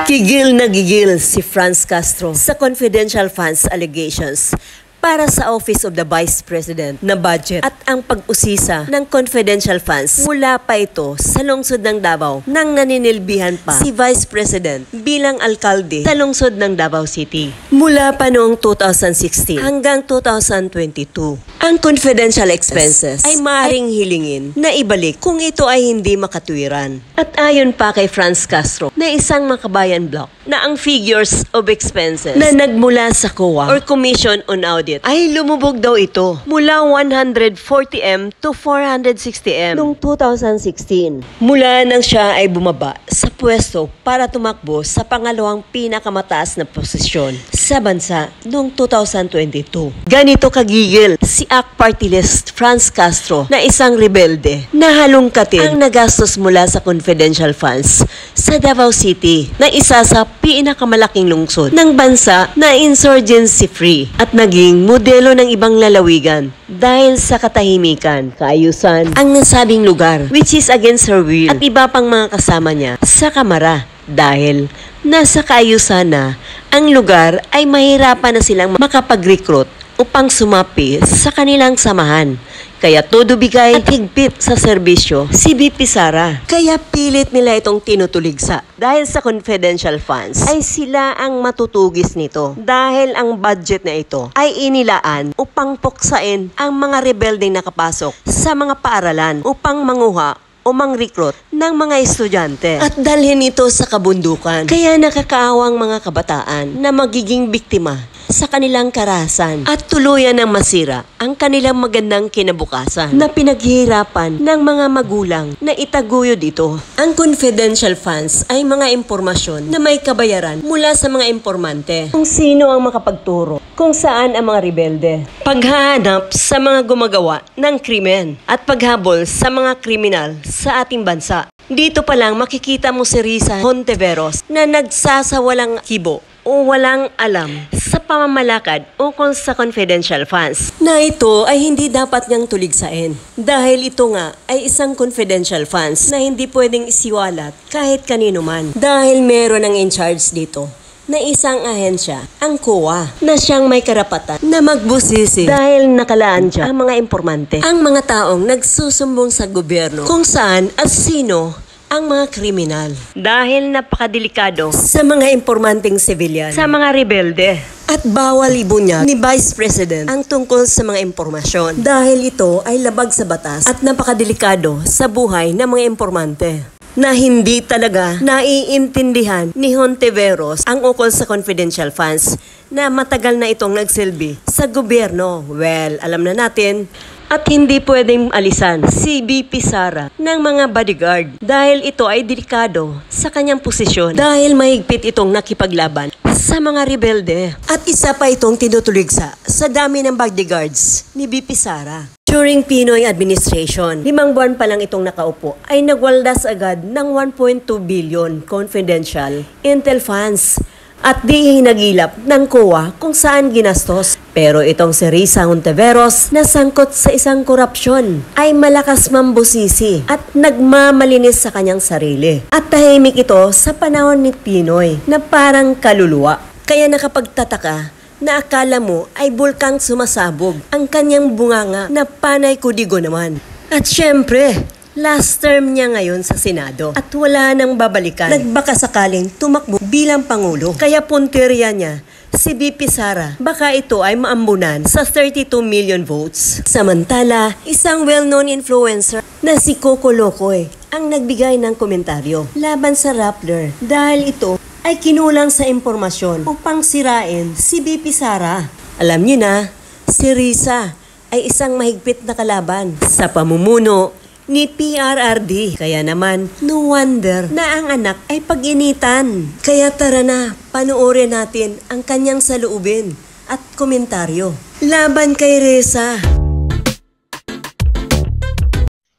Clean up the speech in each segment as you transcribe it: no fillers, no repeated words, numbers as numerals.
Gigil na gigil si Franz Castro sa confidential funds allegations para sa Office of the Vice President na budget at ang pag-usisa ng confidential funds mula pa ito sa lungsod ng Davao nang naninilbihan pa si Vice President bilang alkalde sa lungsod ng Davao City. Mula pa noong 2016 hanggang 2022, ang confidential expenses ay maaaring hilingin na ibalik kung ito ay hindi makatwiran. At ayon pa kay Franz Castro na isang makabayan block na ang figures of expenses na nagmula sa COA or Commission on Audit ay lumubog daw ito mula 140M to 460M noong 2016. Mula nang siya ay bumaba sa pwesto para tumakbo sa pangalawang pinakamataas na posisyon sa bansa noong 2022. Ganito kagigil si AK Party List Franz Castro na isang rebelde na halongkatin ang nagastos mula sa confidential funds sa Davao City na isa sa pinakamalaking lungsod ng bansa na insurgency-free at naging modelo ng ibang lalawigan dahil sa katahimikan, kaayusan ang nasabing lugar which is against her will at iba pang mga kasama niya sa kamara dahil nasa kaayusan na ang lugar ay mahirapan na silang makapag-recruit upang sumapi sa kanilang samahan. Kaya todo bigay at higpit sa serbisyo si VP Sara. Kaya pilit nila itong tinutuligsa. Dahil sa confidential funds ay sila ang matutugis nito. Dahil ang budget na ito ay inilaan upang puksain ang mga rebeldeng nakapasok sa mga paaralan upang manguha o mang-recruit ng mga estudyante at dalhin ito sa kabundukan. Kaya nakakaawang mga kabataan na magiging biktima sa kanilang karahasan at tuluyan ng masira ang kanilang magandang kinabukasan na pinaghihirapan ng mga magulang na itaguyod ito. Ang confidential funds ay mga impormasyon na may kabayaran mula sa mga impormante kung sino ang makapagturo, kung saan ang mga rebelde, paghahanap sa mga gumagawa ng krimen at paghabol sa mga kriminal sa ating bansa. Dito pa lang makikita mo si Risa Hontiveros na nagsasawalang kibo o walang alam sa pamamalakad ukol sa confidential funds na ito ay hindi dapat niyang tuligsain dahil ito nga ay isang confidential funds na hindi pwedeng isiwalat kahit kanino man dahil meron ang in charge dito na isang ahensya, ang COA, na siyang may karapatan na magbusisi dahil nakalaan siya ang mga impormante, ang mga taong nagsusumbong sa gobyerno kung saan at sino ang mga kriminal. Dahil napakadelikado sa mga impormanteng civilian, sa mga rebelde. At bawal ibunyag ni Vice President ang tungkol sa mga impormasyon dahil ito ay labag sa batas at napakadelikado sa buhay ng mga impormante na hindi talaga naiintindihan ni Hontiveros ang ukol sa confidential funds na matagal na itong nagsilbi sa gobyerno. Well, alam na natin at hindi pwedeng alisan si VP Sara ng mga bodyguard dahil ito ay delikado sa kanyang posisyon dahil mahigpit itong nakipaglaban sa mga rebelde. At isa pa itong tinutuligsa sa dami ng bodyguards ni VP Sara. During Pinoy administration, 5 buwan pa lang itong nakaupo, ay nagwaldas agad ng 1.2 billion confidential intel funds at di hinagilap ng COA kung saan ginastos. Pero itong si Risa Hontiveros na sangkot sa isang korupsyon ay malakas mambusisi at nagmamalinis sa kanyang sarili. At tahimik ito sa panahon ni Pinoy na parang kaluluwa. Kaya nakapagtataka na akala mo ay bulkang sumasabog ang kanyang bunganga na panay kudigo naman. At syempre, last term niya ngayon sa Senado at wala nang babalikan. Nagbaka sakaling tumakbo bilang Pangulo. Kaya punteriya niya si VP Sara, baka ito ay maambunan sa 32 million votes. Samantala, isang well-known influencer na si Coco Locoy ang nagbigay ng komentaryo laban sa Rappler dahil ito ay kinulang sa impormasyon upang sirain si VP Sara. Alam niyo na, si Risa ay isang mahigpit na kalaban sa pamumuno ni PRRD. Kaya naman, no wonder na ang anak ay pag-initan. Kaya tara na, panoorin natin ang kanyang saloobin at komentaryo laban kay Risa.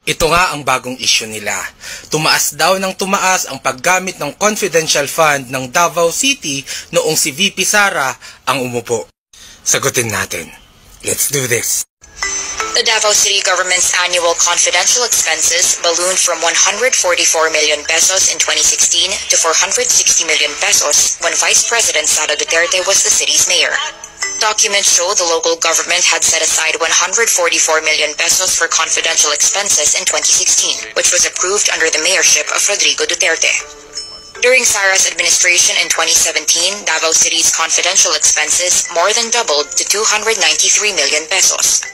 Ito nga ang bagong issue nila. Tumaas daw ng tumaas ang paggamit ng confidential fund ng Davao City noong si VP Sara ang umupo. Sagutin natin. Let's do this. The Davao City government's annual confidential expenses ballooned from 144 million pesos in 2016 to 460 million pesos when Vice President Sara Duterte was the city's mayor. Documents show the local government had set aside 144 million pesos for confidential expenses in 2016, which was approved under the mayorship of Rodrigo Duterte. During Sara's administration in 2017, Davao City's confidential expenses more than doubled to 293 million pesos.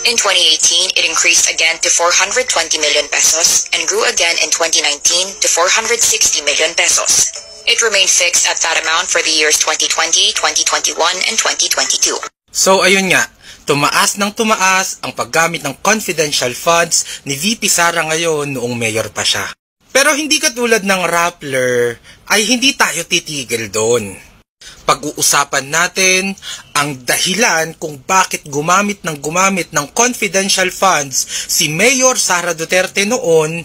In 2018, it increased again to 420 million pesos and grew again in 2019 to 460 million pesos. It remained fixed at that amount for the years 2020, 2021, and 2022. So ayun nga, tumaas ng tumaas ang paggamit ng confidential funds ni VP Sara ngayon noong mayor pa siya. Pero hindi katulad ng Rappler ay hindi tayo titigil doon. Pag-uusapan natin ang dahilan kung bakit gumamit ng confidential funds si Mayor Sara Duterte noon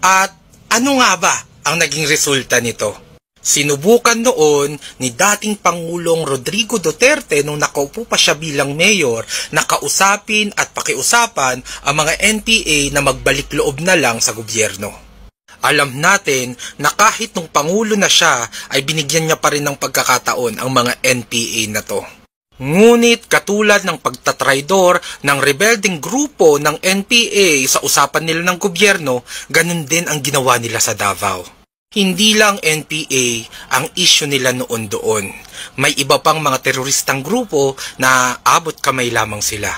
at ano nga ba ang naging resulta nito. Sinubukan noon ni dating Pangulong Rodrigo Duterte nung nakaupo pa siya bilang mayor na kausapin at pakiusapan ang mga NPA na magbalik loob na lang sa gobyerno. Alam natin na kahit nung Pangulo na siya ay binigyan niya pa rin ng pagkakataon ang mga NPA na to. Ngunit katulad ng pagtatraidor ng rebelding grupo ng NPA sa usapan nila ng gobyerno, ganun din ang ginawa nila sa Davao. Hindi lang NPA ang issue nila noon doon. May iba pang mga teroristang grupo na abot kamay lamang sila.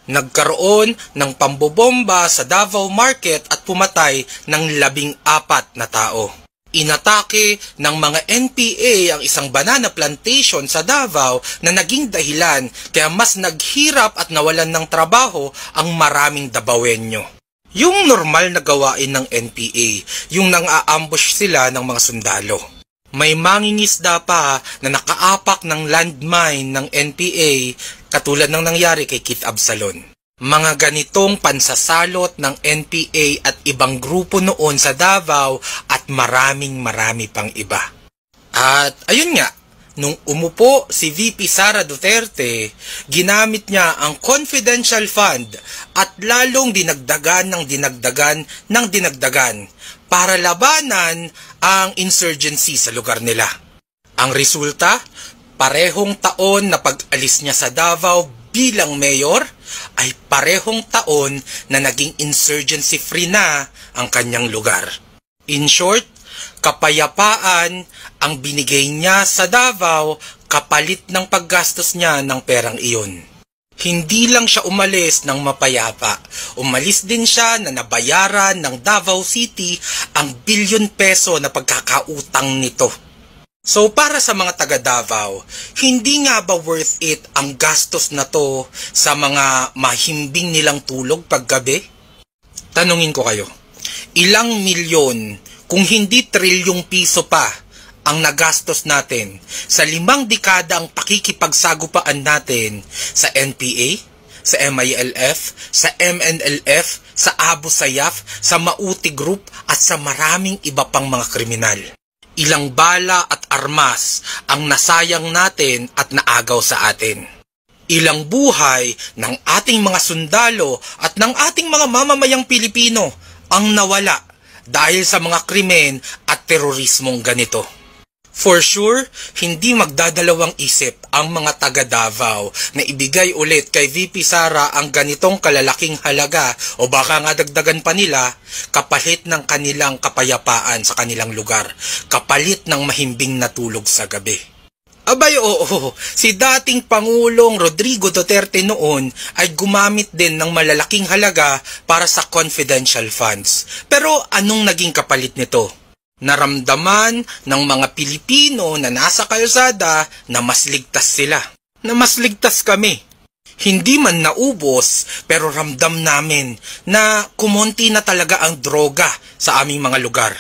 Nagkaroon ng pambobomba sa Davao Market at pumatay ng 14 na tao. Inatake ng mga NPA ang isang banana plantation sa Davao na naging dahilan kaya mas naghirap at nawalan ng trabaho ang maraming Davaoenyo. Yung normal na gawain ng NPA, yung nang-aambush sila ng mga sundalo. May mangingisda pa na nakaapak ng landmine ng NPA katulad ng nangyari kay Keith Absalon. Mga ganitong pansasalot ng NPA at ibang grupo noon sa Davao at marami pang iba. At ayun nga, nung umupo si VP Sara Duterte, ginamit niya ang confidential fund at lalong dinagdagan para labanan ang insurgency sa lugar nila. Ang resulta, parehong taon na pag-alis niya sa Davao bilang mayor, ay parehong taon na naging insurgency-free na ang kanyang lugar. In short, kapayapaan ang binigay niya sa Davao kapalit ng paggastos niya ng perang iyon. Hindi lang siya umalis ng mapayapa, umalis din siya na nabayaran ng Davao City ang bilyon peso na pagkakautang nito. So para sa mga taga Davao, hindi nga ba worth it ang gastos na to sa mga mahimbing nilang tulog paggabi? Tanungin ko kayo, ilang milyon kung hindi trilyong piso pa ang nagastos natin sa 5 dekada ang pakikipagsagupaan natin sa NPA, sa MILF, sa MNLF, sa Abu Sayyaf, sa Mauti Group at sa maraming iba pang mga kriminal. Ilang bala at armas ang nasayang natin at naagaw sa atin. Ilang buhay ng ating mga sundalo at ng ating mga mamamayang Pilipino ang nawala dahil sa mga krimen at terorismong ganito. For sure, hindi magdadalawang isip ang mga taga Davao na ibigay ulit kay VP Sara ang ganitong kalalaking halaga o baka nga dagdagan pa nila kapalit ng kanilang kapayapaan sa kanilang lugar, kapalit ng mahimbing na tulog sa gabi. Abay oo, si dating Pangulong Rodrigo Duterte noon ay gumamit din ng malalaking halaga para sa confidential funds. Pero anong naging kapalit nito? Naramdaman ng mga Pilipino na nasa kalsada na mas ligtas sila, na mas ligtas kami. Hindi man naubos pero ramdam namin na kumonti na talaga ang droga sa aming mga lugar.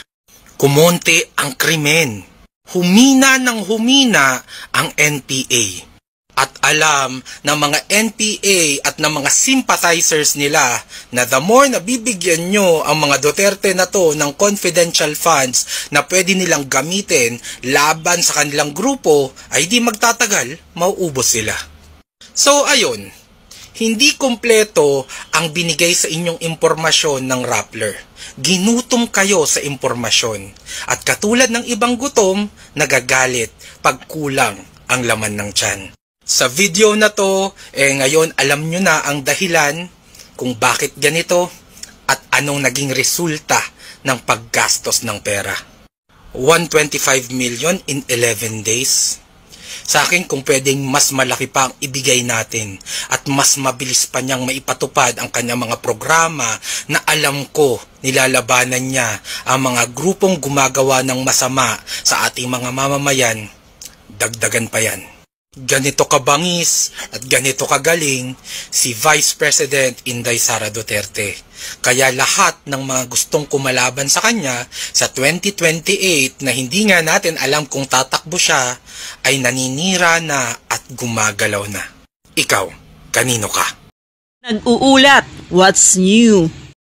Kumonti ang krimen. Humina ng humina ang NPA. At alam ng mga NPA at ng mga sympathizers nila na the more na bibigyan nyo ang mga Duterte na to ng confidential funds na pwede nilang gamitin laban sa kanilang grupo, ay di magtatagal, mauubos sila. So ayun, Hindi kumpleto ang binigay sa inyong impormasyon ng Rappler. Ginutom kayo sa impormasyon. At katulad ng ibang gutom, nagagalit pag kulang ang laman ng tiyan. Sa video na to, ngayon alam nyo na ang dahilan kung bakit ganito at anong naging resulta ng paggastos ng pera. 125 million in 11 days. Sa akin, kung pwedeng mas malaki pa ang ibigay natin at mas mabilis pa niyang maipatupad ang kanyang mga programa na alam ko nilalabanan niya ang mga grupong gumagawa ng masama sa ating mga mamamayan, dagdagan pa yan. Ganito kabangis at ganito kagaling si Vice President Inday Sara Duterte. Kaya lahat ng mga gustong kumalaban sa kanya sa 2028 na hindi nga natin alam kung tatakbo siya ay naninira na at gumagalaw na. Ikaw, kanino ka? Nag-uulat, what's new?